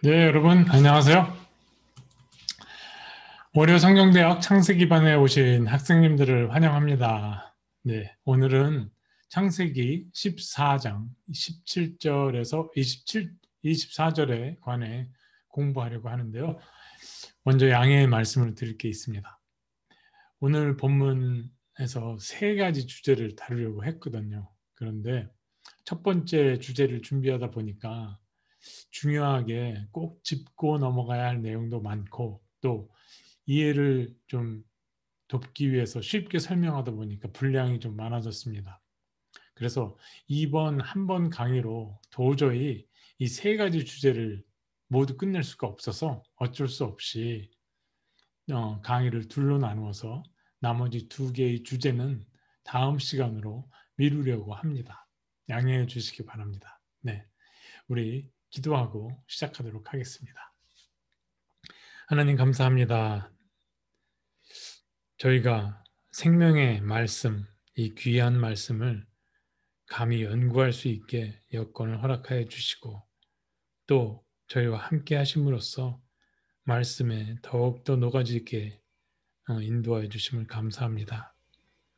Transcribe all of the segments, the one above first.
네, 여러분, 안녕하세요. 월요 성경대학 창세기반에 오신 학생님들을 환영합니다. 네, 오늘은 창세기 14장 17절에서 24절에 관해 공부하려고 하는데요. 먼저 양해의 말씀을 드릴 게 있습니다. 오늘 본문에서 세 가지 주제를 다루려고 했거든요. 그런데 첫 번째 주제를 준비하다 보니까 중요하게 꼭 짚고 넘어가야 할 내용도 많고 또 이해를 좀 돕기 위해서 쉽게 설명하다 보니까 분량이 좀 많아졌습니다. 그래서 이번 한 번 강의로 도저히 이 세 가지 주제를 모두 끝낼 수가 없어서 어쩔 수 없이 강의를 둘로 나누어서 나머지 두 개의 주제는 다음 시간으로 미루려고 합니다. 양해해 주시기 바랍니다. 네, 우리 기도하고 시작하도록 하겠습니다. 하나님 감사합니다. 저희가 생명의 말씀, 이 귀한 말씀을 감히 연구할 수 있게 여건을 허락하여 주시고 또 저희와 함께 하심으로써 말씀에 더욱더 녹아지게 인도하여 주심을 감사합니다.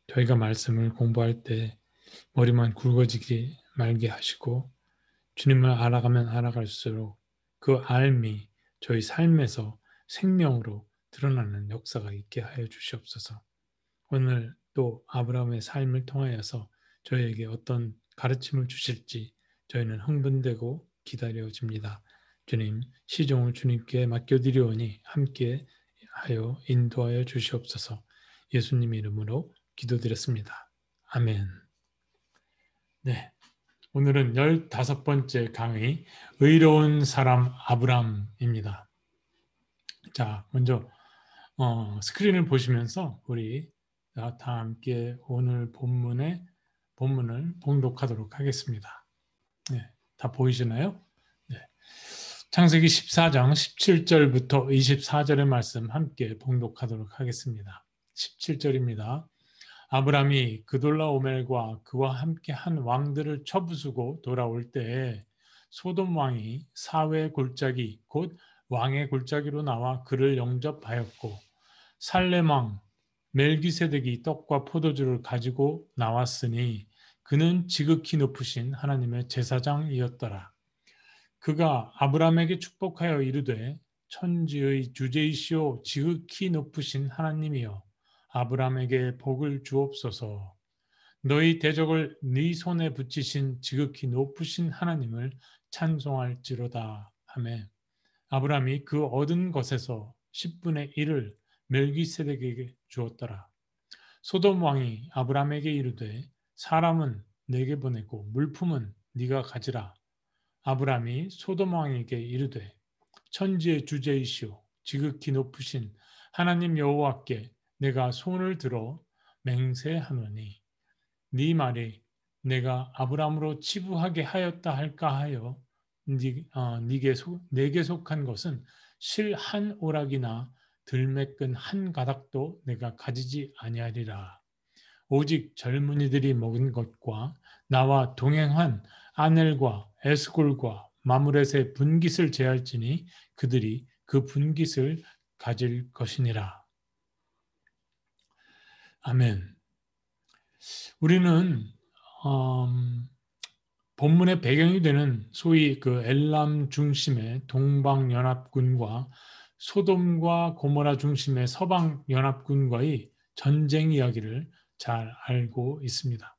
저희가 말씀을 공부할 때 머리만 굵어지지 말게 하시고 주님을 알아가면 알아갈수록 그 알미 저희 삶에서 생명으로 드러나는 역사가 있게 하여 주시옵소서. 오늘 또 아브라함의 삶을 통하여서 저희에게 어떤 가르침을 주실지 저희는 흥분되고 기다려집니다. 주님, 시종을 주님께 맡겨드리오니 함께 하여 인도하여 주시옵소서. 예수님 이름으로 기도드렸습니다. 아멘. 네, 오늘은 15번째 강의 의로운 사람 아브람입니다. 자, 먼저 스크린을 보시면서 우리 다 함께 오늘 본문을 봉독하도록 하겠습니다. 네, 다 보이시나요? 네. 창세기 14장 17절부터 24절의 말씀 함께 봉독하도록 하겠습니다. 17절입니다. 아브람이 그돌라오멜과 그와 함께 한 왕들을 쳐부수고 돌아올 때에 소돔 왕이 사회 골짜기 곧 왕의 골짜기로 나와 그를 영접하였고 살렘 왕 멜기세덱이 떡과 포도주를 가지고 나왔으니 그는 지극히 높으신 하나님의 제사장이었더라. 그가 아브람에게 축복하여 이르되 천지의 주제이시오 지극히 높으신 하나님이여 아브람에게 복을 주옵소서. 너희 대적을 네 손에 붙이신 지극히 높으신 하나님을 찬송할지로다 하매 아브람이 그 얻은 것에서 10분의 1을 멜기세덱에게 주었더라. 소돔 왕이 아브람에게 이르되 사람은 내게 보내고 물품은 네가 가지라. 아브람이 소돔 왕에게 이르되 천지의 주제이시오 지극히 높으신 하나님 여호와께 내가 손을 들어 맹세하노니 네 말이 내가 아브람으로 치부하게 하였다 할까 하여 내게 속한 것은 실 한 오락이나 들매끈 한 가닥도 내가 가지지 아니하리라. 오직 젊은이들이 먹은 것과 나와 동행한 아넬과 에스골과 마므렛의 분깃을 제할지니 그들이 그 분깃을 가질 것이니라. 아멘. 우리는 본문의 배경이 되는 소위 그 엘람 중심의 동방연합군과 소돔과 고모라 중심의 서방연합군과의 전쟁 이야기를 잘 알고 있습니다.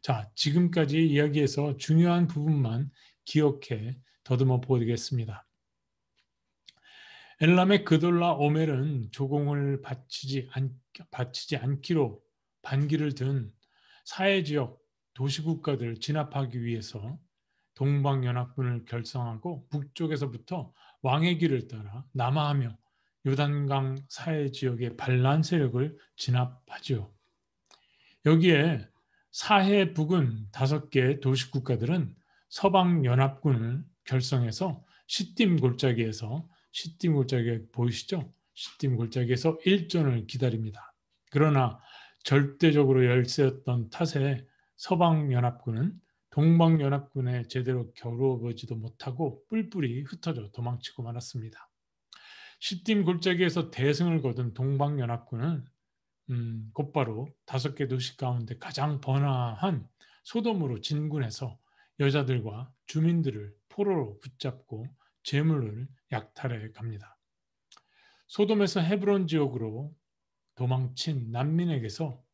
자, 지금까지 이야기에서 중요한 부분만 기억해 더듬어 보겠습니다. 엘람의 그돌라 오멜은 조공을 바치지 않기로 반기를 든 사회지역 도시국가들 진압하기 위해서 동방연합군을 결성하고 북쪽에서부터 왕의 길을 따라 남하하며 요단강 사해지역의 반란 세력을 진압하지요. 여기에 사해 북은 5개 도시국가들은 서방연합군을 결성해서 시딤 골짜기에서 시딤 골짜기 보이시죠? 시딤 골짜기에서 일전을 기다립니다. 그러나 절대적으로 열세였던 탓에 서방연합군은 동방연합군에 제대로 겨루어보지도 못하고 뿔뿔이 흩어져 도망치고 말았습니다. 시딤 골짜기에서 대승을 거둔 동방연합군은 곧바로 5개 도시 가운데 가장 번화한 소돔으로 진군해서 여자들과 주민들을 포로로 붙잡고 재물을 약탈해 갑니다. 소돔에서 헤브론 지역으로 도망친 난민에게서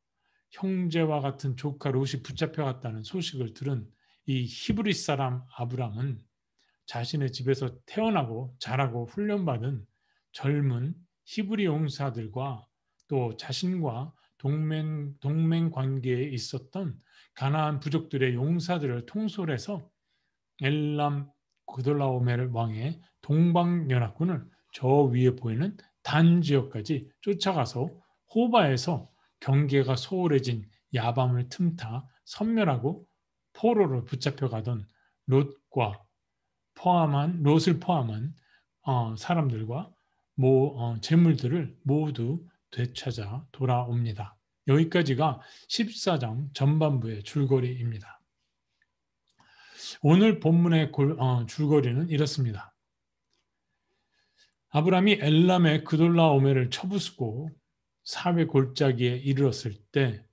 형제와 같은 조카 롯이 붙잡혀갔다는 소식을 들은 이 히브리 사람 아브람은 자신의 집에서 태어나고 자라고 훈련받은 젊은 히브리 용사들과 또 자신과 동맹 관계에 있었던 가나안 부족들의 용사들을 통솔해서 엘람 그돌라오멜 왕의 동방연합군을 저 위에 보이는 단 지역까지 쫓아가서 호바에서 경계가 소홀해진 야밤을 틈타 섬멸하고 포로로 붙잡혀가던 롯을 포함한 사람들과 재물들을 모두 되찾아 돌아옵니다. 여기까지가 14장 전반부의 줄거리입니다. 오늘 본문의 줄거리는 이렇습니다. 아브람이 엘람의 그돌라오멜을 쳐부수고 사회 골짜기에 이르렀을 때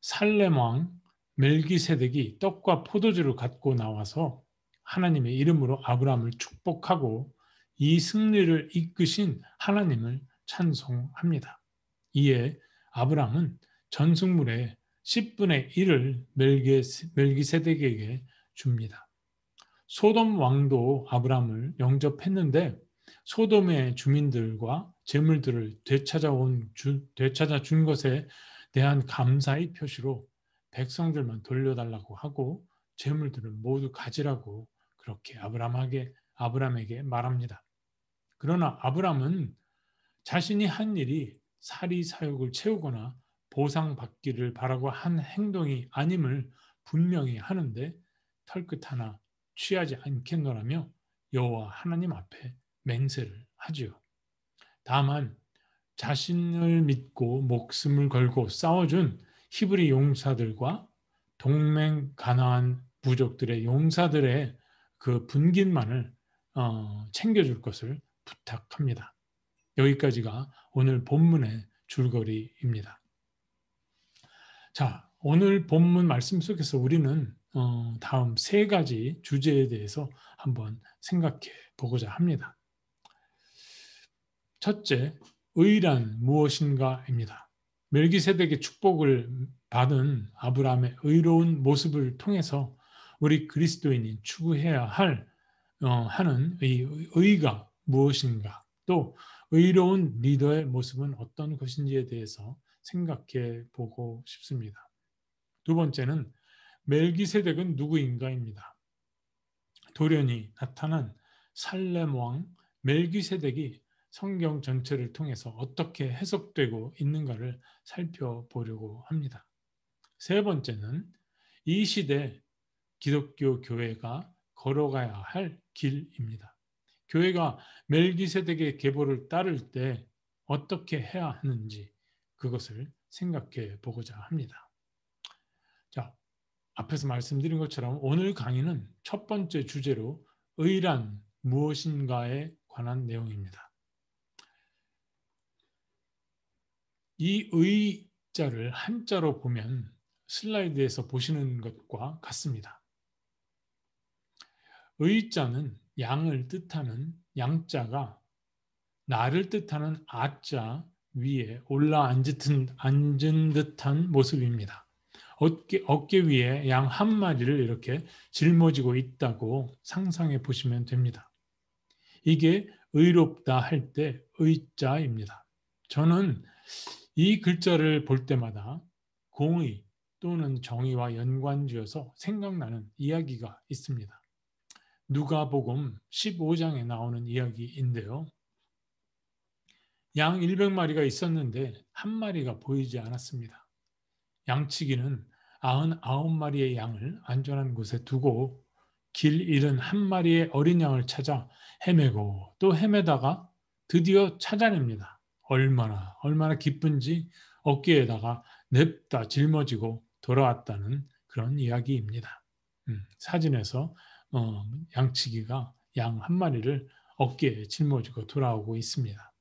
살렘 왕 멜기세덱이 떡과 포도주를 갖고 나와서 하나님의 이름으로 아브람을 축복하고 이 승리를 이끄신 하나님을 찬송합니다. 이에 아브람은 전승물의 10분의 1을 멜기세덱에게 줍니다. 소돔 왕도 아브람을 영접했는데 소돔의 주민들과 재물들을 되찾아 준 것에 대한 감사의 표시로 백성들만 돌려달라고 하고 재물들을 모두 가지라고 그렇게 아브람에게 말합니다. 그러나 아브람은 자신이 한 일이 사리사욕을 채우거나 보상받기를 바라고 한 행동이 아님을 분명히 하는데 털끝 하나 취하지 않겠노라며 여호와 하나님 앞에 맹세를 하지요. 다만 자신을 믿고 목숨을 걸고 싸워준 히브리 용사들과 동맹 가나안 부족들의 용사들의 그 분깃만을 챙겨줄 것을 부탁합니다. 여기까지가 오늘 본문의 줄거리입니다. 자, 오늘 본문 말씀 속에서 우리는 다음 3가지 주제에 대해서 한번 생각해 보고자 합니다. 첫째, 의란 무엇인가입니다. 멜기세덱의 축복을 받은 아브라함의 의로운 모습을 통해서 우리 그리스도인이 추구해야 하는 이 의가 무엇인가, 또 의로운 리더의 모습은 어떤 것인지에 대해서 생각해 보고 싶습니다. 두 번째는 멜기세덱은 누구인가입니다. 돌연히 나타난 살렘 왕 멜기세덱이 성경 전체를 통해서 어떻게 해석되고 있는가를 살펴보려고 합니다. 세 번째는 이 시대 기독교 교회가 걸어가야 할 길입니다. 교회가 멜기세덱의 계보를 따를 때 어떻게 해야 하는지 그것을 생각해 보고자 합니다. 자, 앞에서 말씀드린 것처럼 오늘 강의는 첫 번째 주제로 의란 무엇인가에 관한 내용입니다. 이 의자를 한자로 보면 슬라이드에서 보시는 것과 같습니다. 의자는 양을 뜻하는 양자가 나를 뜻하는 아자 위에 올라 앉은 듯한 모습입니다. 어깨 위에 양 한 마리를 이렇게 짊어지고 있다고 상상해 보시면 됩니다. 이게 의롭다 할 때 의자입니다. 저는 이 글자를 볼 때마다 공의 또는 정의와 연관지어서 생각나는 이야기가 있습니다. 누가복음 15장에 나오는 이야기인데요. 양 100마리가 있었는데 한 마리가 보이지 않았습니다. 양치기는 99마리의 양을 안전한 곳에 두고 길 잃은 한 마리의 어린 양을 찾아 헤매고 또 헤매다가 드디어 찾아냅니다. 얼마나 기쁜지 어깨에다가 냅다 짊어지고 돌아왔다는 그런 이야기입니다. 사진에서 양치기가 양 한 마리를 어깨에 짊어지고 돌아오고 있습니다.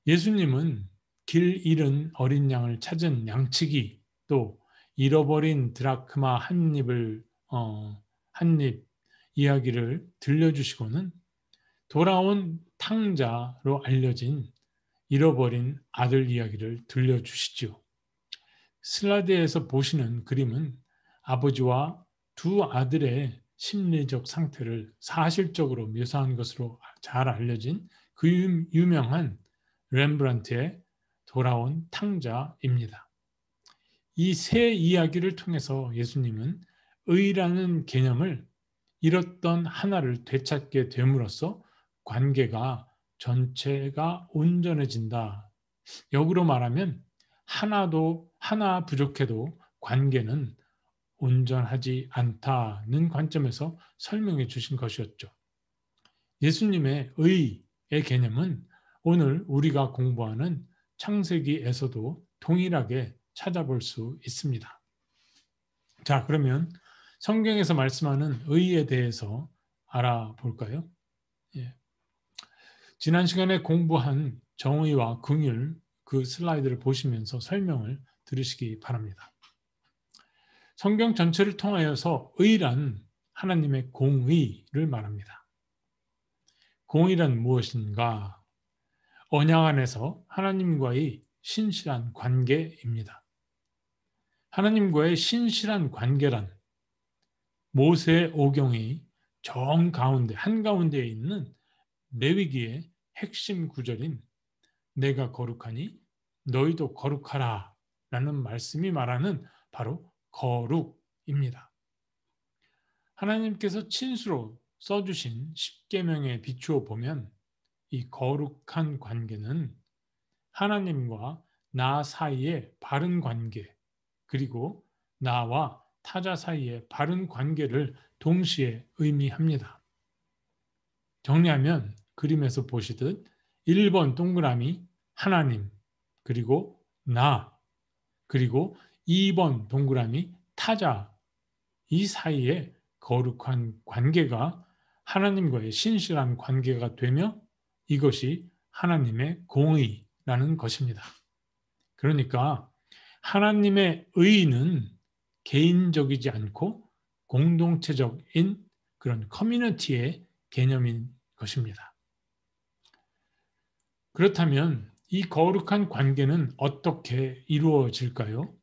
예수님은 길 잃은 어린 양을 찾은 양치기, 또 잃어버린 드라크마 한 입 이야기를 들려주시고는 돌아온 탕자로 알려진 잃어버린 아들 이야기를 들려주시죠. 슬라이드에서 보시는 그림은 아버지와 두 아들의 심리적 상태를 사실적으로 묘사한 것으로 잘 알려진 그 유명한 렘브란트의 돌아온 탕자입니다. 이 세 이야기를 통해서 예수님은 의라는 개념을 잃었던 하나를 되찾게 됨으로써 관계가 전체가 온전해진다. 역으로 말하면 하나 부족해도 관계는 온전하지 않다는 관점에서 설명해 주신 것이었죠. 예수님의 의의 개념은 오늘 우리가 공부하는 창세기에서도 동일하게 찾아볼 수 있습니다. 자, 그러면 성경에서 말씀하는 의에 대해서 알아볼까요? 예. 지난 시간에 공부한 정의와 긍휼 그 슬라이드를 보시면서 설명을 들으시기 바랍니다. 성경 전체를 통하여서 의란 하나님의 공의를 말합니다. 공의란 무엇인가? 언약 안에서 하나님과의 신실한 관계입니다. 하나님과의 신실한 관계란 모세 오경의 한가운데에 있는 레위기의 핵심 구절인 내가 거룩하니 너희도 거룩하라 라는 말씀이 말하는 바로 거룩입니다. 하나님께서 친수로 써주신 십계명에 비추어 보면 이 거룩한 관계는 하나님과 나 사이의 바른 관계, 그리고 나와 타자 사이의 바른 관계를 동시에 의미합니다. 정리하면 그림에서 보시듯 1번 동그라미 하나님, 그리고 나, 그리고 2번 동그라미 타자, 이 사이에 거룩한 관계가 하나님과의 신실한 관계가 되며 이것이 하나님의 공의라는 것입니다. 그러니까 하나님의 의는 개인적이지 않고 공동체적인 그런 커뮤니티의 개념인 것입니다. 그렇다면 이 거룩한 관계는 어떻게 이루어질까요?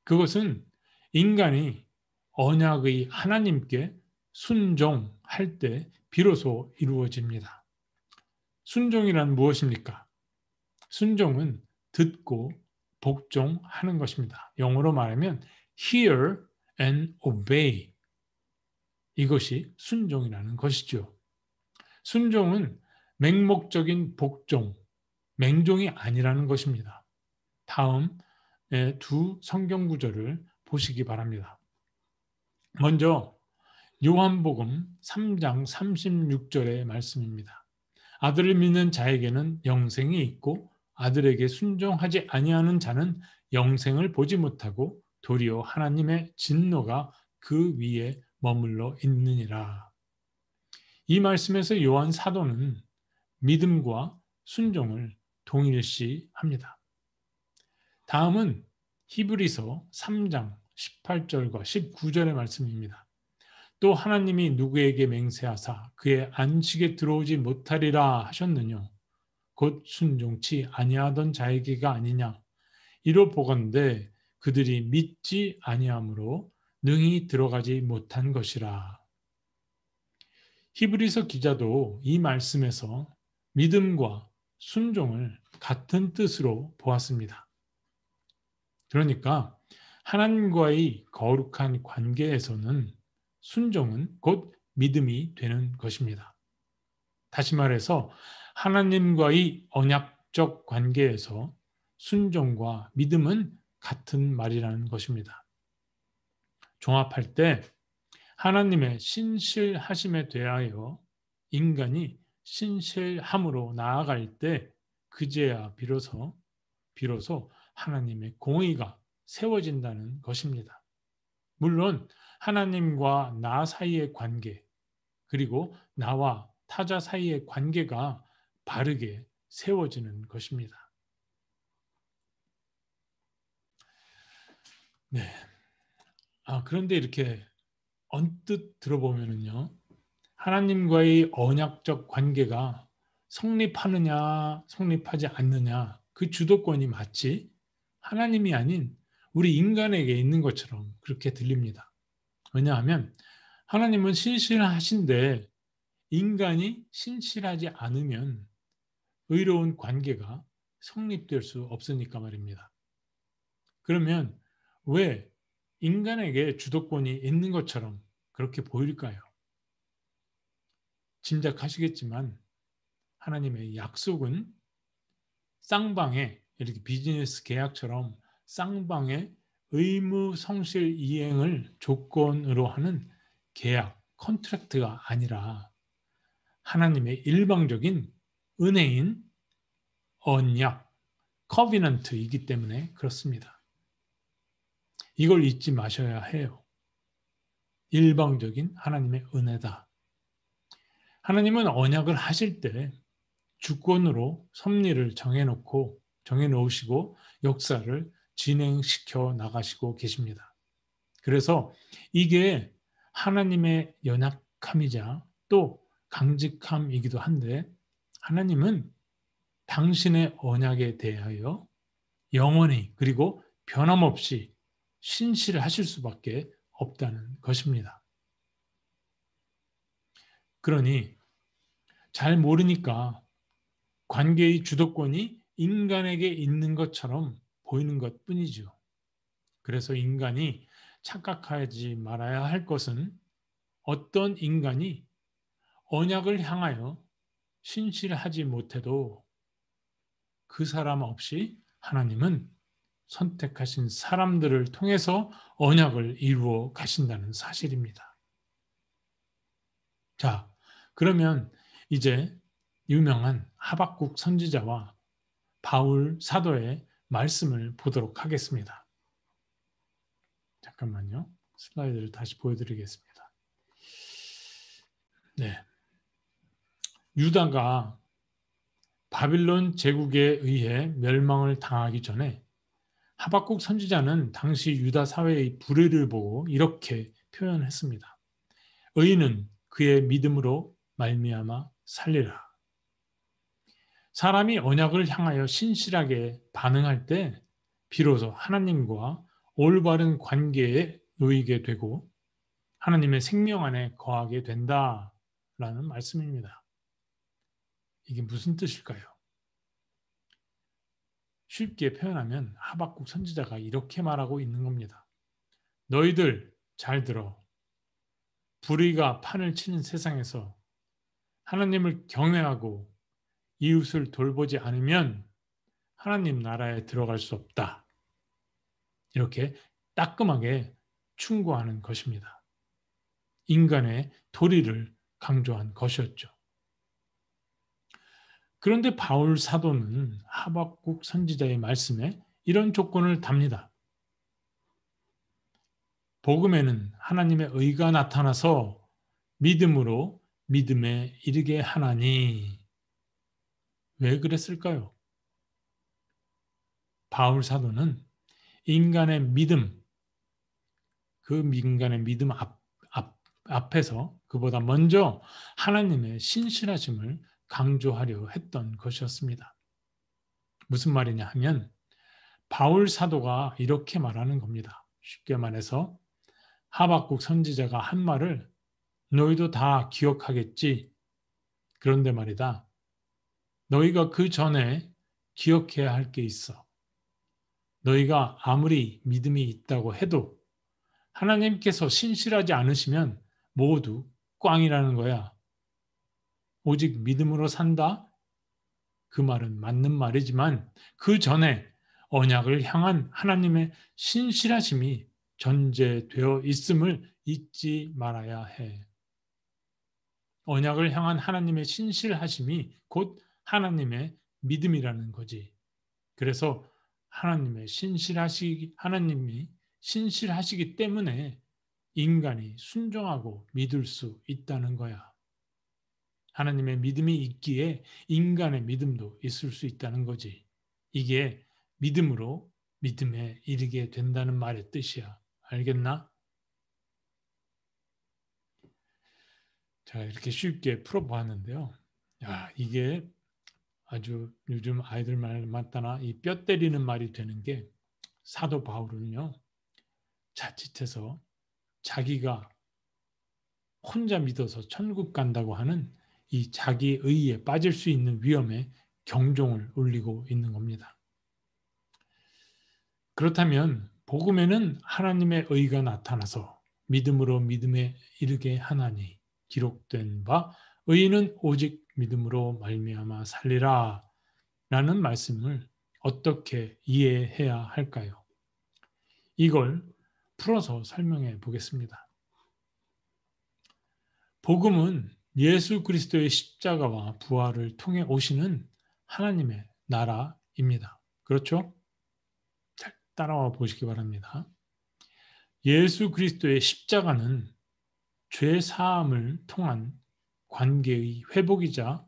그것은 인간이 언약의 하나님께 순종할 때 비로소 이루어집니다. 순종이란 무엇입니까? 순종은 듣고 복종하는 것입니다. 영어로 말하면 hear and obey. 이것이 순종이라는 것이죠. 순종은 맹목적인 복종, 맹종이 아니라는 것입니다. 다음 두 성경 구절을 보시기 바랍니다. 먼저 요한복음 3장 36절의 말씀입니다. 아들을 믿는 자에게는 영생이 있고 아들에게 순종하지 아니하는 자는 영생을 보지 못하고 도리어 하나님의 진노가 그 위에 머물러 있느니라. 이 말씀에서 요한 사도는 믿음과 순종을 동일시합니다. 다음은 히브리서 3장 18절과 19절의 말씀입니다. 또 하나님이 누구에게 맹세하사 그의 안식에 들어오지 못하리라 하셨느뇨 곧 순종치 아니하던 자에게가 아니냐 이로 보건대 그들이 믿지 아니함으로 능히 들어가지 못한 것이라. 히브리서 기자도 이 말씀에서 믿음과 순종을 같은 뜻으로 보았습니다. 그러니까 하나님과의 거룩한 관계에서는 순종은 곧 믿음이 되는 것입니다. 다시 말해서 하나님과의 언약적 관계에서 순종과 믿음은 같은 말이라는 것입니다. 종합할 때 하나님의 신실하심에 대하여 인간이 신실함으로 나아갈 때 그제야 비로소 하나님의 공의가 세워진다는 것입니다. 물론 하나님과 나 사이의 관계, 그리고 나와 타자 사이의 관계가 바르게 세워지는 것입니다. 네. 그런데 이렇게 언뜻 들어보면은요, 하나님과의 언약적 관계가 성립하느냐, 성립하지 않느냐, 그 주도권이 마치 하나님이 아닌 우리 인간에게 있는 것처럼 그렇게 들립니다. 왜냐하면 하나님은 신실하신데 인간이 신실하지 않으면 의로운 관계가 성립될 수 없으니까 말입니다. 그러면 왜 인간에게 주도권이 있는 것처럼 그렇게 보일까요? 짐작하시겠지만 하나님의 약속은 쌍방의, 이렇게 비즈니스 계약처럼 쌍방의 의무 성실 이행을 조건으로 하는 계약, 컨트랙트가 아니라 하나님의 일방적인 은혜인 언약, 커비넌트이기 때문에 그렇습니다. 이걸 잊지 마셔야 해요. 일방적인 하나님의 은혜다. 하나님은 언약을 하실 때 주권으로 섭리를 정해놓으시고 역사를 진행시켜 나가시고 계십니다. 그래서 이게 하나님의 연약함이자 또 강직함이기도 한데, 하나님은 당신의 언약에 대하여 영원히 그리고 변함없이 신실하실 수밖에 없다는 것입니다. 그러니 잘 모르니까 관계의 주도권이 인간에게 있는 것처럼 보이는 것뿐이죠. 그래서 인간이 착각하지 말아야 할 것은, 어떤 인간이 언약을 향하여 신실하지 못해도 그 사람 없이 하나님은 선택하신 사람들을 통해서 언약을 이루어 가신다는 사실입니다. 자, 그러면 이제 유명한 하박국 선지자와 바울 사도의 말씀을 보도록 하겠습니다. 잠깐만요. 슬라이드를 다시 보여드리겠습니다. 네. 유다가 바빌론 제국에 의해 멸망을 당하기 전에 하박국 선지자는 당시 유다 사회의 불의를 보고 이렇게 표현했습니다. 의인은 그의 믿음으로 말미암아 살리라. 사람이 언약을 향하여 신실하게 반응할 때 비로소 하나님과 올바른 관계에 놓이게 되고 하나님의 생명 안에 거하게 된다라는 말씀입니다. 이게 무슨 뜻일까요? 쉽게 표현하면 하박국 선지자가 이렇게 말하고 있는 겁니다. 너희들 잘 들어. 불의가 판을 치는 세상에서 하나님을 경외하고 이웃을 돌보지 않으면 하나님 나라에 들어갈 수 없다. 이렇게 따끔하게 충고하는 것입니다. 인간의 도리를 강조한 것이었죠. 그런데 바울 사도는 하박국 선지자의 말씀에 이런 조건을 답니다. 복음에는 하나님의 의가 나타나서 믿음으로 믿음에 이르게 하나니. 왜 그랬을까요? 바울 사도는 인간의 믿음, 그 인간의 믿음 앞에서 그보다 먼저 하나님의 신실하심을 강조하려 했던 것이었습니다. 무슨 말이냐 하면 바울 사도가 이렇게 말하는 겁니다. 쉽게 말해서 하박국 선지자가 한 말을 너희도 다 기억하겠지. 그런데 말이다. 너희가 그 전에 기억해야 할 게 있어. 너희가 아무리 믿음이 있다고 해도 하나님께서 신실하지 않으시면 모두 꽝이라는 거야. 오직 믿음으로 산다? 그 말은 맞는 말이지만 그 전에 언약을 향한 하나님의 신실하심이 전제되어 있음을 잊지 말아야 해. 언약을 향한 하나님의 신실하심이 곧 하나님의 믿음이라는 거지. 그래서 하나님이 신실하시기 때문에 인간이 순종하고 믿을 수 있다는 거야. 하나님의 믿음이 있기에 인간의 믿음도 있을 수 있다는 거지. 이게 믿음으로 믿음에 이르게 된다는 말의 뜻이야. 알겠나? 자, 이렇게 쉽게 풀어보았는데요. 야, 이게 아주 요즘 아이들 말 맞다나 이 뼈 때리는 말이 되는 게 사도 바울은요. 자칫해서 자기가 혼자 믿어서 천국 간다고 하는 이 자기 의에 빠질 수 있는 위험에 경종을 울리고 있는 겁니다. 그렇다면 복음에는 하나님의 의가 나타나서 믿음으로 믿음에 이르게 하나니 기록된 바 의인은 오직 믿음으로 말미암아 살리라 라는 말씀을 어떻게 이해해야 할까요? 이걸 풀어서 설명해 보겠습니다. 복음은 예수 그리스도의 십자가와 부활을 통해 오시는 하나님의 나라입니다. 그렇죠? 잘 따라와 보시기 바랍니다. 예수 그리스도의 십자가는 죄 사함을 통한 관계의 회복이자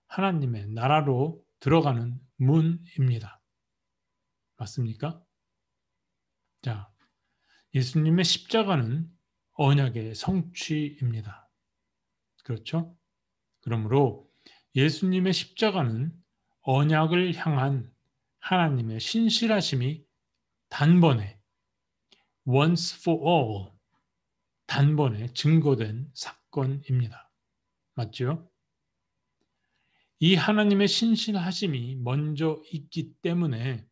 하나님의 나라로 들어가는 문입니다. 맞습니까? 자, 예수님의 십자가는 언약의 성취입니다. 그렇죠? 그러므로 예수님의 십자가는 언약을 향한 하나님의 신실하심이 단번에 once for all 단번에 증거된 사건입니다. 맞죠? 이 하나님의 신실하심이 먼저 있기 때문에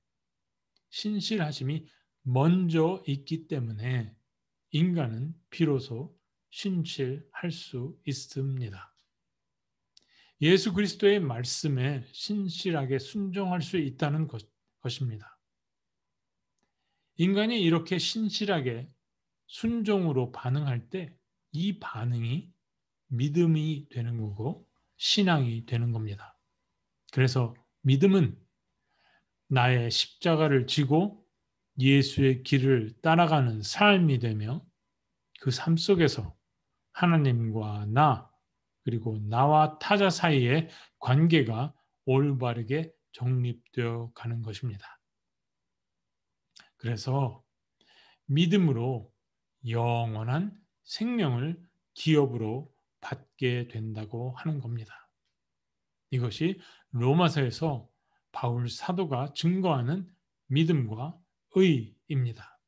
인간은 비로소 신실할 수 있습니다. 예수 그리스도의 말씀에 신실하게 순종할 수 있다는 것입니다. 인간이 이렇게 신실하게 순종으로 반응할 때 이 반응이 믿음이 되는 거고 신앙이 되는 겁니다. 그래서 믿음은 나의 십자가를 지고 예수의 길을 따라가는 삶이 되며 그 삶 속에서 하나님과 나 그리고 나와 타자 사이의 관계가 올바르게 정립되어 가는 것입니다. 그래서 믿음으로 영원한 생명을 기업으로 받게 된다고 하는 겁니다. 이것이 로마서에서 바울 사도가 증거하는 믿음과 의입니다.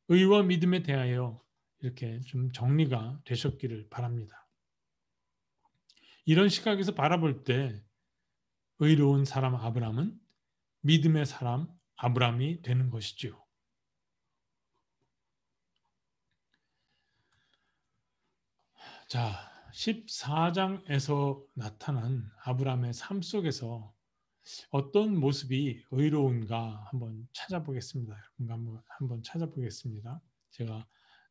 의와 믿음에 대하여 이렇게 좀 정리가 되셨기를 바랍니다. 이런 시각에서 바라볼 때 의로운 사람 아브람은 믿음의 사람 아브람이 되는 것이죠. 자, 14장에서 나타난 아브람의 삶 속에서 어떤 모습이 의로운가 한번 찾아보겠습니다. 한번 찾아보겠습니다. 제가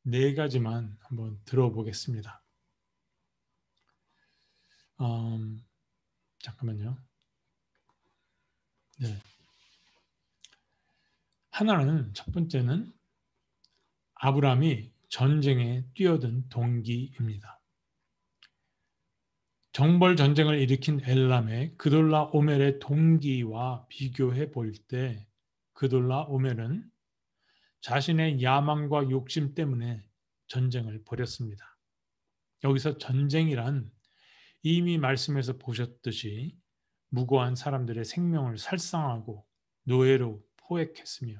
4가지만 한번 들어보겠습니다. 잠깐만요. 네. 하나는 첫 번째는 아브람이 전쟁에 뛰어든 동기입니다. 정벌 전쟁을 일으킨 엘람의 그돌라오멜의 동기와 비교해 볼 때 그돌라오멜은 자신의 야망과 욕심 때문에 전쟁을 벌였습니다. 여기서 전쟁이란 이미 말씀에서 보셨듯이 무고한 사람들의 생명을 살상하고 노예로 포획했으며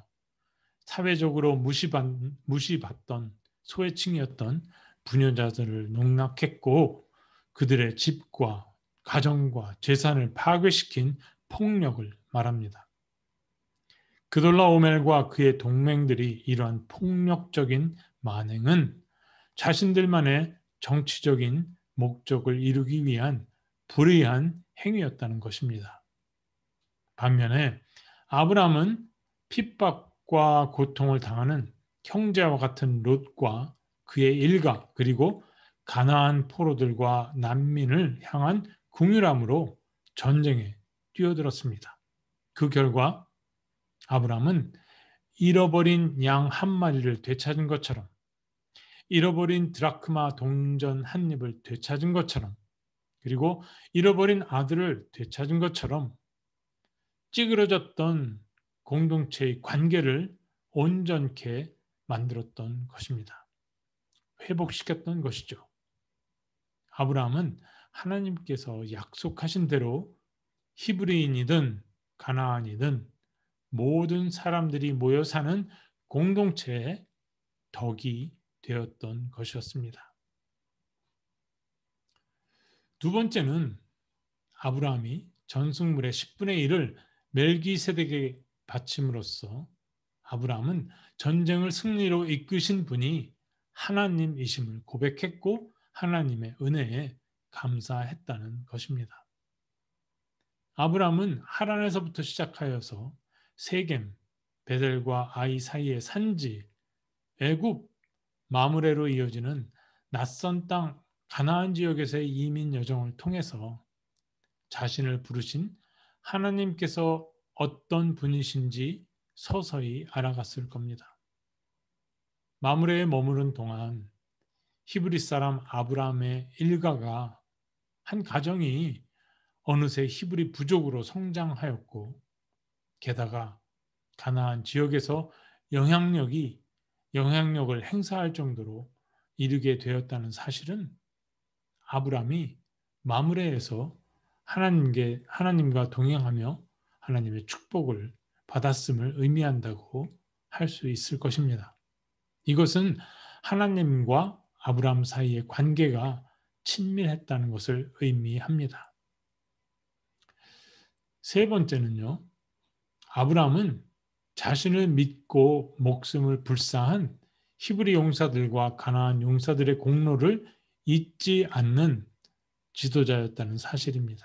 사회적으로 무시받던 소외층이었던 부녀자들을 농락했고 그들의 집과 가정과 재산을 파괴시킨 폭력을 말합니다. 그돌라오멜과 그의 동맹들이 이러한 폭력적인 만행은 자신들만의 정치적인 목적을 이루기 위한 불의한 행위였다는 것입니다. 반면에 아브람은 핍박과 고통을 당하는 형제와 같은 롯과 그의 일가 그리고 가나안 포로들과 난민을 향한 긍휼함으로 전쟁에 뛰어들었습니다. 그 결과 아브람은 잃어버린 양 한 마리를 되찾은 것처럼 잃어버린 드라크마 동전 한 입을 되찾은 것처럼, 그리고 잃어버린 아들을 되찾은 것처럼 찌그러졌던 공동체의 관계를 온전케 만들었던 것입니다. 회복시켰던 것이죠. 아브라함은 하나님께서 약속하신 대로 히브리인이든 가나안이든 모든 사람들이 모여 사는 공동체의 덕이 되었던 것이었습니다. 두 번째는 아브라함이 전승물의 10분의 1을 멜기세덱에게 바침으로써 아브라함은 전쟁을 승리로 이끄신 분이 하나님이심을 고백했고 하나님의 은혜에 감사했다는 것입니다. 아브라함은 하란에서부터 시작하여서 세겜, 베델과 아이 사이의 산지, 애굽, 마므레로 이어지는 낯선 땅 가나안 지역에서의 이민 여정을 통해서 자신을 부르신 하나님께서 어떤 분이신지 서서히 알아갔을 겁니다. 마므레에 머무른 동안 히브리 사람 아브라함의 일가가 한 가정이 어느새 히브리 부족으로 성장하였고 게다가 가나안 지역에서 영향력을 행사할 정도로 이르게 되었다는 사실은 아브라함이 마므레에서 하나님과 동행하며 하나님의 축복을 받았음을 의미한다고 할 수 있을 것입니다. 이것은 하나님과 아브라함 사이의 관계가 친밀했다는 것을 의미합니다. 세 번째는요, 아브라함은 자신을 믿고 목숨을 불사한 히브리 용사들과 가나안 용사들의 공로를 잊지 않는 지도자였다는 사실입니다.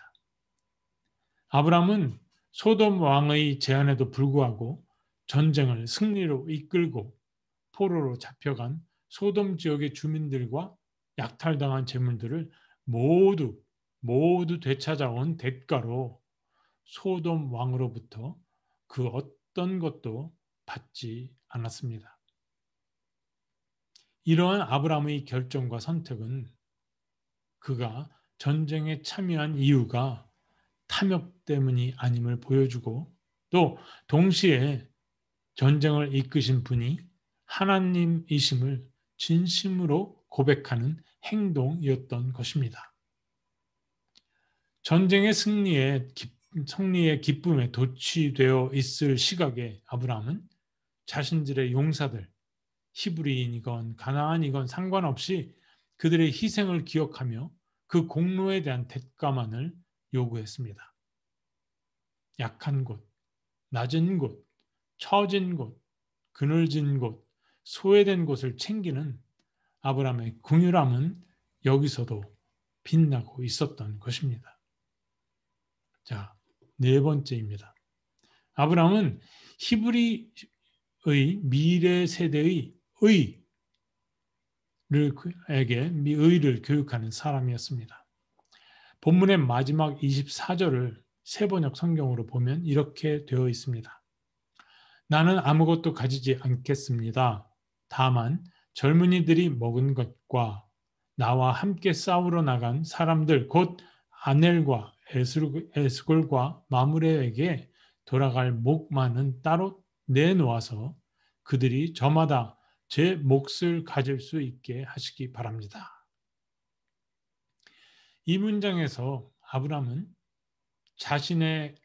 아브라함은 소돔 왕의 제안에도 불구하고 전쟁을 승리로 이끌고 포로로 잡혀간 소돔 지역의 주민들과 약탈당한 재물들을 모두 되찾아온 대가로 소돔 왕으로부터 그 어떤 것도 받지 않았습니다. 이러한 아브라함의 결정과 선택은 그가 전쟁에 참여한 이유가 탐욕 때문이 아님을 보여주고 또 동시에 전쟁을 이끄신 분이 하나님이심을 진심으로 고백하는 행동이었던 것입니다. 전쟁의 승리의 기쁨에 도취되어 있을 시각에 아브라함은 자신들의 용사들, 히브리인이건 가나안이건 상관없이 그들의 희생을 기억하며 그 공로에 대한 대가만을 요구했습니다. 약한 곳, 낮은 곳, 처진 곳, 그늘진 곳, 소외된 곳을 챙기는 아브라함의 긍휼함은 여기서도 빛나고 있었던 것입니다. 자, 네 번째입니다. 아브라함은 히브리의 미래 세대의 의를 교육하는 사람이었습니다. 본문의 마지막 24절을 세번역 성경으로 보면 이렇게 되어 있습니다. 나는 아무것도 가지지 않겠습니다. 다만 젊은이들이 먹은 것과 나와 함께 싸우러 나간 사람들 곧 아넬과 에스골과 마므레에게 돌아갈 목만은 따로 내놓아서 그들이 저마다 제 몫을 가질 수 있게 하시기 바랍니다. 이 문장에서 아브라함은 자신의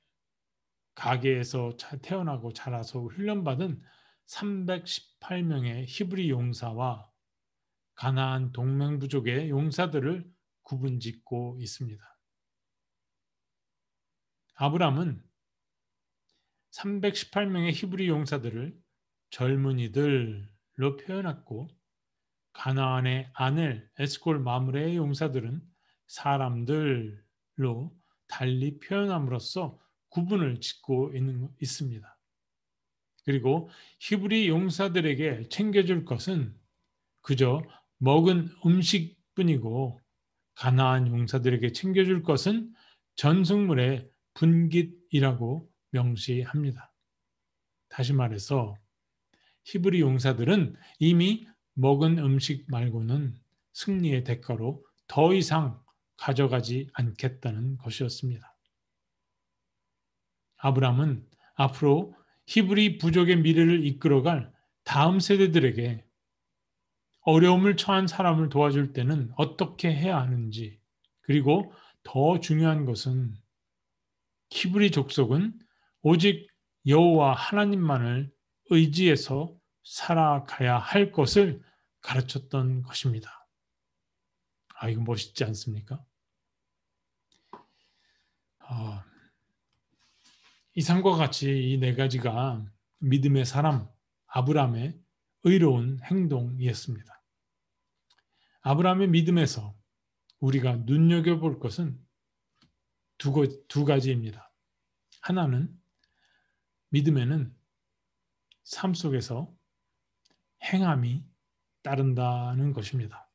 가게에서 태어나고 자라서 훈련받은 318명의 히브리 용사와 가나안 동맹부족의 용사들을 구분짓고 있습니다. 아브라함은 318명의 히브리 용사들을 젊은이들로 표현했고 가나안의 아넬, 에스골, 마므레의 용사들은 사람들로 달리 표현함으로써 구분을 짓고 있습니다. 그리고 히브리 용사들에게 챙겨줄 것은 그저 먹은 음식뿐이고 가나안 용사들에게 챙겨줄 것은 전승물의 분깃이라고 명시합니다. 다시 말해서 히브리 용사들은 이미 먹은 음식 말고는 승리의 대가로 더 이상 가져가지 않겠다는 것이었습니다. 아브라함은 앞으로 히브리 부족의 미래를 이끌어갈 다음 세대들에게 어려움을 처한 사람을 도와줄 때는 어떻게 해야 하는지, 그리고 더 중요한 것은 히브리 족속은 오직 여호와 하나님만을 의지해서 살아가야 할 것을 가르쳤던 것입니다. 아, 이거 멋있지 않습니까? 이상과 같이 이 네 가지가 믿음의 사람 아브라함의 의로운 행동이었습니다. 아브라함의 믿음에서 우리가 눈여겨볼 것은 두 가지입니다. 하나는 믿음에는 삶 속에서 행함이 따른다는 것입니다.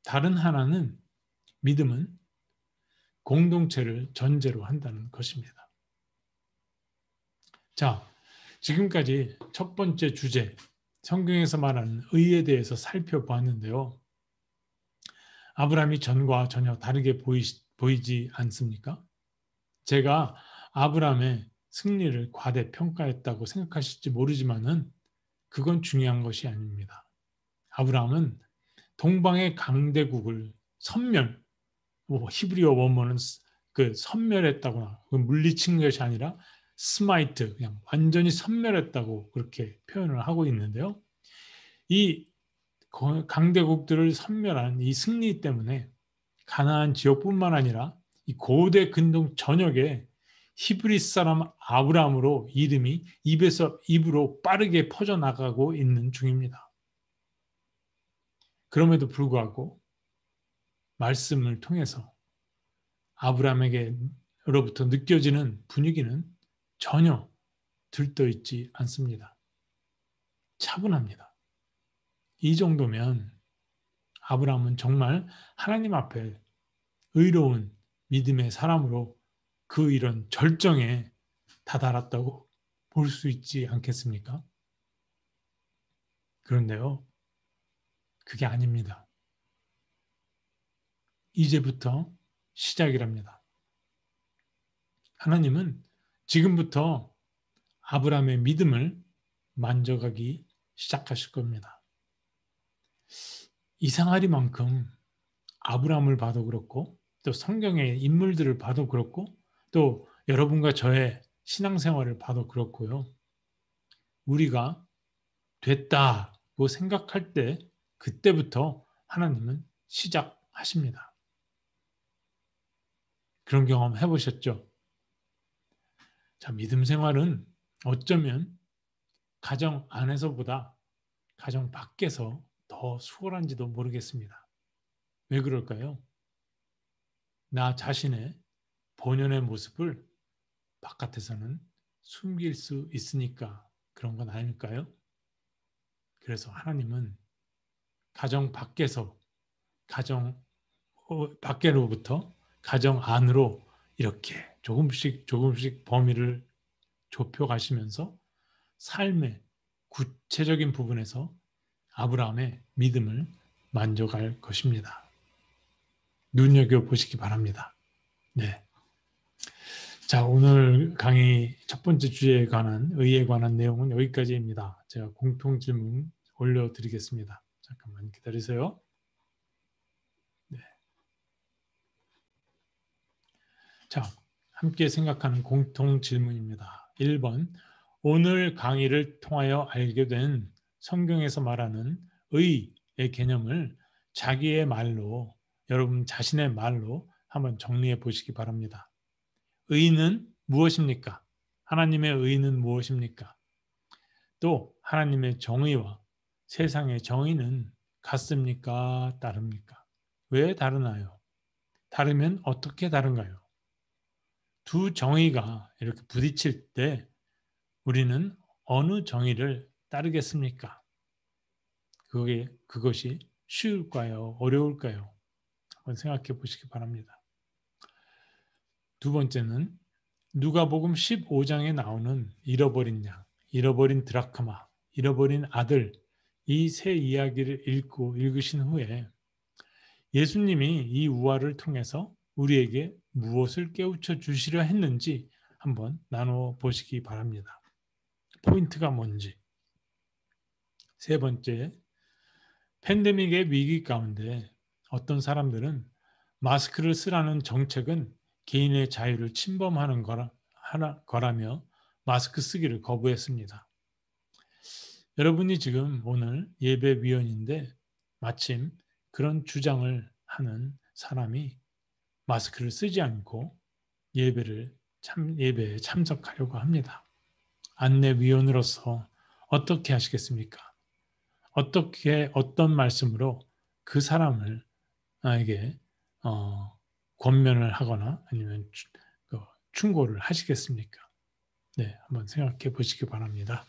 다른 하나는 믿음은 공동체를 전제로 한다는 것입니다. 자, 지금까지 첫 번째 주제, 성경에서 말하는 의에 대해서 살펴보았는데요. 아브라함이 전과 전혀 다르게 보이지 않습니까? 제가 아브라함의 승리를 과대평가했다고 생각하실지 모르지만은 그건 중요한 것이 아닙니다. 아브라함은 동방의 강대국을 히브리어 원문은 선멸했다거나 물리친 것이 아니라 스마이트, 그냥 완전히 선멸했다고 그렇게 표현을 하고 있는데요. 이 강대국들을 선멸한 이 승리 때문에 가나안 지역뿐만 아니라 이 고대 근동 전역에 히브리 사람 아브라함으로 이름이 입에서 입으로 빠르게 퍼져나가고 있는 중입니다. 그럼에도 불구하고 말씀을 통해서 아브라함에게로부터 느껴지는 분위기는 전혀 들떠있지 않습니다. 차분합니다. 이 정도면 아브라함은 정말 하나님 앞에 의로운 믿음의 사람으로 그 이런 절정에 다다랐다고 볼 수 있지 않겠습니까? 그런데요, 그게 아닙니다. 이제부터 시작이랍니다. 하나님은 지금부터 아브라함의 믿음을 만져가기 시작하실 겁니다. 이상하리만큼 아브라함을 봐도 그렇고 또 성경의 인물들을 봐도 그렇고 또 여러분과 저의 신앙생활을 봐도 그렇고요. 우리가 됐다고 생각할 때 그때부터 하나님은 시작하십니다. 그런 경험 해보셨죠? 자, 믿음 생활은 어쩌면 가정 안에서보다 가정 밖에서 더 수월한지도 모르겠습니다. 왜 그럴까요? 나 자신의 본연의 모습을 바깥에서는 숨길 수 있으니까 그런 건 아닐까요? 그래서 하나님은 가정 밖으로부터 가정 안으로 이렇게 조금씩 범위를 좁혀 가시면서 삶의 구체적인 부분에서 아브라함의 믿음을 만져갈 것입니다. 눈여겨보시기 바랍니다. 네. 자, 오늘 강의 첫 번째 주제에 관한 의에 관한 내용은 여기까지입니다. 제가 공통 질문 올려드리겠습니다. 잠깐만 기다리세요. 네. 자, 함께 생각하는 공통 질문입니다. 1번, 오늘 강의를 통하여 알게 된 성경에서 말하는 의의 개념을 자기의 말로, 여러분 자신의 말로 한번 정리해 보시기 바랍니다. 의는 무엇입니까? 하나님의 의는 무엇입니까? 또 하나님의 정의와 세상의 정의는 같습니까? 다릅니까? 왜 다르나요? 다르면 어떻게 다른가요? 두 정의가 이렇게 부딪힐 때 우리는 어느 정의를 따르겠습니까? 그것이 쉬울까요? 어려울까요? 한번 생각해 보시기 바랍니다. 두 번째는 누가복음 15장에 나오는 잃어버린 양, 잃어버린 드라크마, 잃어버린 아들, 이 새 이야기를 읽으신 후에 예수님이 이 우화를 통해서 우리에게 무엇을 깨우쳐 주시려 했는지 한번 나눠 보시기 바랍니다. 포인트가 뭔지. 세 번째, 팬데믹의 위기 가운데 어떤 사람들은 마스크를 쓰라는 정책은 개인의 자유를 침범하는 거라며 마스크 쓰기를 거부했습니다. 여러분이 지금 오늘 예배위원인데 마침 그런 주장을 하는 사람이 마스크를 쓰지 않고 예배에 참석하려고 합니다. 안내위원으로서 어떻게 하시겠습니까? 어떤 말씀으로 그 사람에게 권면을 하거나 아니면 충고를 하시겠습니까? 네, 한번 생각해 보시기 바랍니다.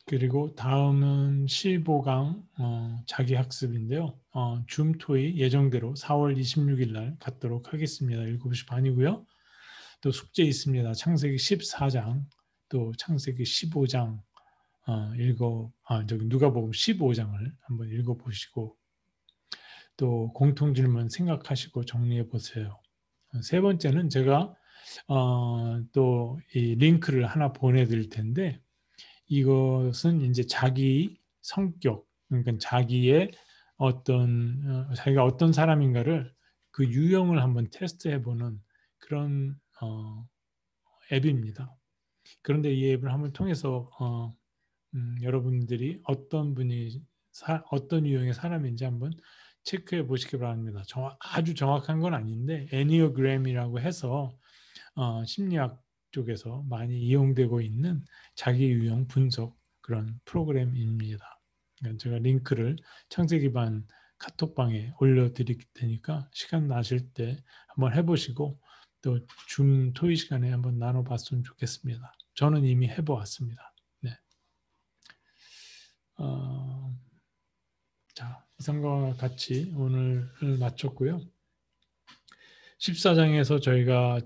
그리고 다음은 15강 자기학습인데요. 줌 토의 예정대로 4월 26일 날 갖도록 하겠습니다. 7시 반이고요. 또 숙제 있습니다. 창세기 14장, 또 창세기 15장 누가복음 15장을 한번 읽어보시고 또 공통질문 생각하시고 정리해 보세요. 세 번째는 제가 또 이 링크를 하나 보내드릴 텐데 이것은 이제 자기 성격, 그러니까 자기가 어떤 사람인가를 그 유형을 한번 테스트해보는 그런 앱입니다. 그런데 이 앱을 한번 통해서 여러분들이 어떤 유형의 사람인지 한번 체크해 보시기 바랍니다. 아주 정확한 건 아닌데 애니어그램이라고 해서 심리학 쪽에서 많이 이용되고 있는 자기 유형 분석 그런 프로그램입니다. 그러니까 제가 링크를 창세기반 카톡방에 올려드릴 테니까 시간 나실 때 한번 해보시고 또 줌 토의 시간에 한번 나눠봤으면 좋겠습니다. 저는 이미 해보았습니다. 네. 자, 이상과 같이 오늘을 마쳤고요. 14장에서 저희가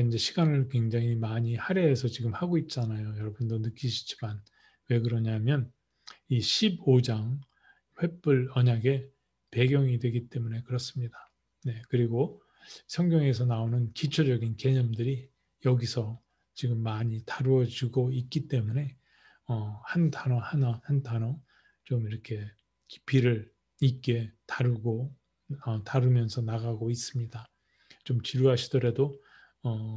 이제 시간을 굉장히 많이 할애해서 지금 하고 있잖아요. 여러분도 느끼시지만 왜 그러냐면 이 15장 횃불 언약의 배경이 되기 때문에 그렇습니다. 네, 그리고 성경에서 나오는 기초적인 개념들이 여기서 지금 많이 다루어지고 있기 때문에 한 단어 하나 한 단어 좀 이렇게 깊이를 있게 다루면서 나가고 있습니다. 좀 지루하시더라도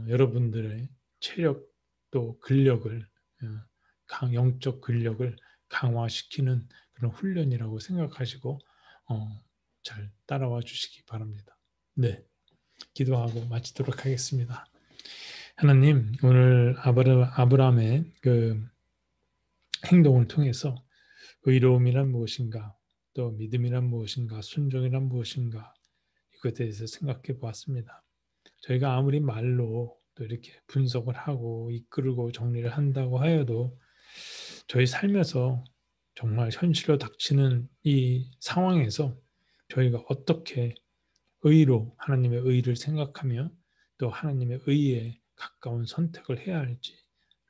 여러분들의 체력 또 근력을 영적 근력을 강화시키는 그런 훈련이라고 생각하시고 잘 따라와 주시기 바랍니다. 네, 기도하고 마치도록 하겠습니다. 하나님, 오늘 아브라함의 그 행동을 통해서 의로움이란 무엇인가, 또 믿음이란 무엇인가, 순종이란 무엇인가 이것에 대해서 생각해 보았습니다. 저희가 아무리 말로 또 이렇게 분석을 하고 이끌고 정리를 한다고 하여도 저희 삶에서 정말 현실로 닥치는 이 상황에서 저희가 어떻게 하나님의 의를 생각하며 또 하나님의 의에 가까운 선택을 해야 할지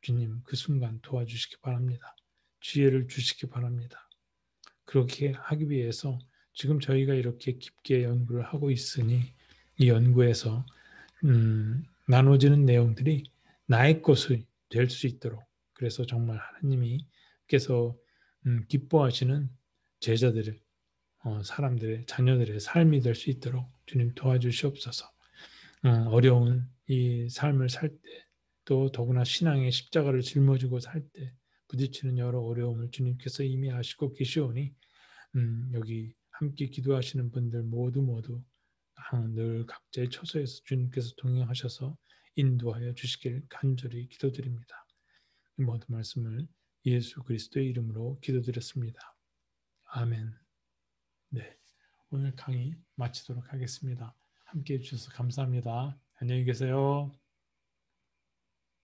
주님 그 순간 도와주시기 바랍니다. 지혜를 주시기 바랍니다. 그렇게 하기 위해서 지금 저희가 이렇게 깊게 연구를 하고 있으니 이 연구에서 나눠지는 내용들이 나의 것이 될 수 있도록 그래서 정말 하나님께서 기뻐하시는 제자들의 사람들의 자녀들의 삶이 될 수 있도록 주님 도와주시옵소서. 어려운 이 삶을 살 때 또 더구나 신앙의 십자가를 짊어지고 살 때 부딪히는 여러 어려움을 주님께서 이미 아시고 계시오니 여기 함께 기도하시는 분들 모두 늘 각자의 처소에서 주님께서 동행하셔서 인도하여 주시길 간절히 기도드립니다. 이 모든 말씀을 예수 그리스도의 이름으로 기도드렸습니다. 아멘. 네, 오늘 강의 마치도록 하겠습니다. 함께해 주셔서 감사합니다. 안녕히 계세요.